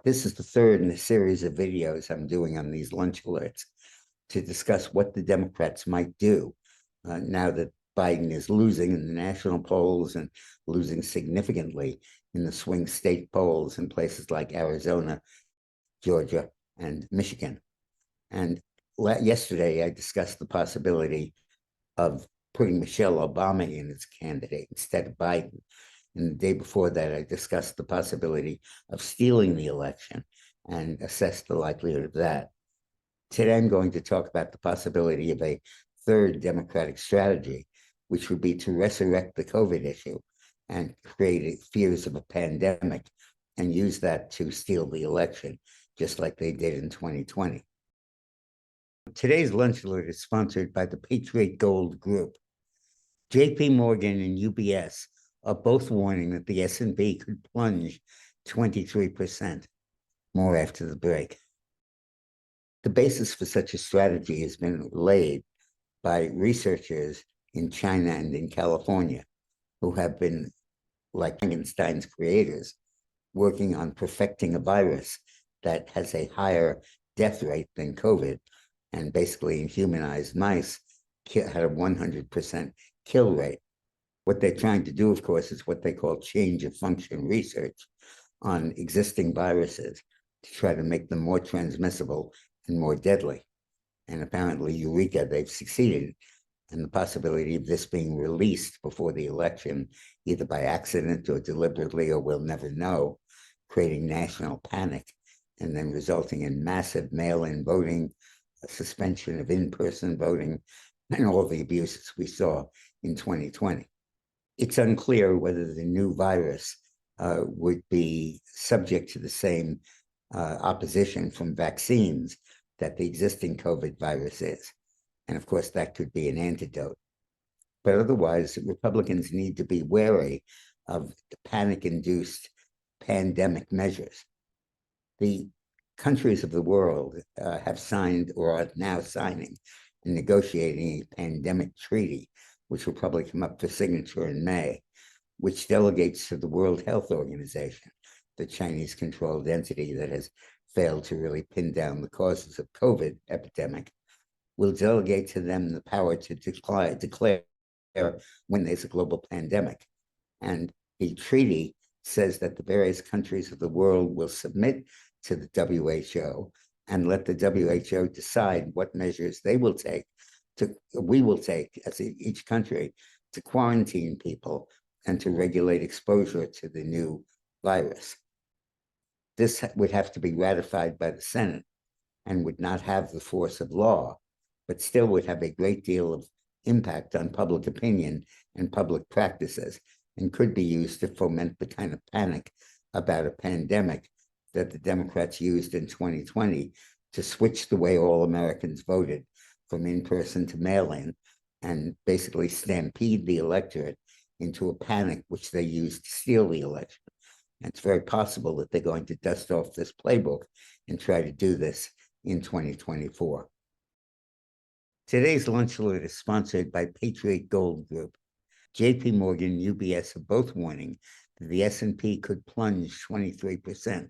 This is the third in a series of videos I'm doing on these lunch alerts to discuss what the Democrats might do now that Biden is losing in the national polls and losing significantly in the swing state polls in places like Arizona, Georgia, and Michigan. And yesterday, I discussed the possibility of putting Michelle Obama in as candidate instead of Biden. And the day before that, I discussed the possibility of stealing the election and assessed the likelihood of that. Today, I'm going to talk about the possibility of a third Democratic strategy, which would be to resurrect the COVID issue and create fears of a pandemic and use that to steal the election, just like they did in 2020. Today's lunch alert is sponsored by the Patriot Gold Group. JP Morgan and UBS are both warning that the S&P could plunge 23%. More after the break. The basis for such a strategy has been laid by researchers in China and in California who have been, like Frankenstein's creators, working on perfecting a virus that has a higher death rate than COVID, and basically in humanized mice had a 100% kill rate. What they're trying to do, of course, is what they call change of function research on existing viruses to try to make them more transmissible and more deadly. And apparently, Eureka, they've succeeded. And the possibility of this being released before the election, either by accident or deliberately, or we'll never know, creating national panic and then resulting in massive mail-in voting, a suspension of in-person voting, and all the abuses we saw in 2020. It's unclear whether the new virus would be subject to the same opposition from vaccines that the existing COVID virus is. And of course, that could be an antidote. But otherwise, Republicans need to be wary of the panic-induced pandemic measures. The countries of the world have signed or are now signing and negotiating a pandemic treaty, which will probably come up for signature in May, which delegates to the World Health Organization, the Chinese-controlled entity that has failed to really pin down the causes of COVID epidemic, will delegate to them the power to declare when there's a global pandemic. And the treaty says that the various countries of the world will submit to the WHO and let the WHO decide what measures we will take as each country to quarantine people and to regulate exposure to the new virus. This would have to be ratified by the Senate and would not have the force of law, but still would have a great deal of impact on public opinion and public practices, and could be used to foment the kind of panic about a pandemic that the Democrats used in 2020 to switch the way all Americans voted from in-person to mail-in and basically stampede the electorate into a panic which they used to steal the election. And it's very possible that they're going to dust off this playbook and try to do this in 2024. Today's lunch alert is sponsored by Patriot Gold Group. JP Morgan and UBS are both warning that the S&P could plunge 23%.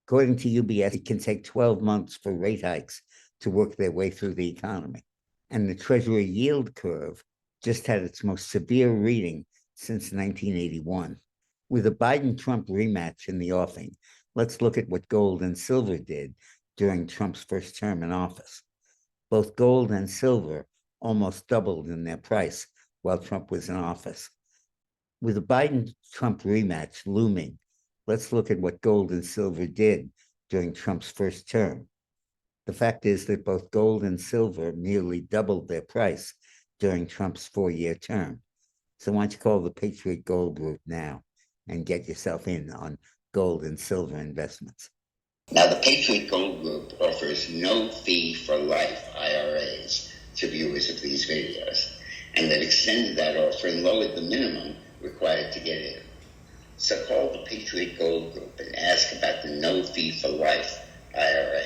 According to UBS, it can take 12 months for rate hikes to work their way through the economy. And the Treasury yield curve just had its most severe reading since 1981. With a Biden-Trump rematch in the offing, let's look at what gold and silver did during Trump's first term in office. Both gold and silver almost doubled in their price while Trump was in office. With the Biden-Trump rematch looming, let's look at what gold and silver did during Trump's first term. The fact is that both gold and silver nearly doubled their price during Trump's 4-year term. So why don't you call the Patriot Gold Group now and get yourself in on gold and silver investments. Now, the Patriot Gold Group offers no fee for life IRAs to viewers of these videos, and they've extended that offer and lowered the minimum required to get in. So call the Patriot Gold Group and ask about the no fee for life IRA.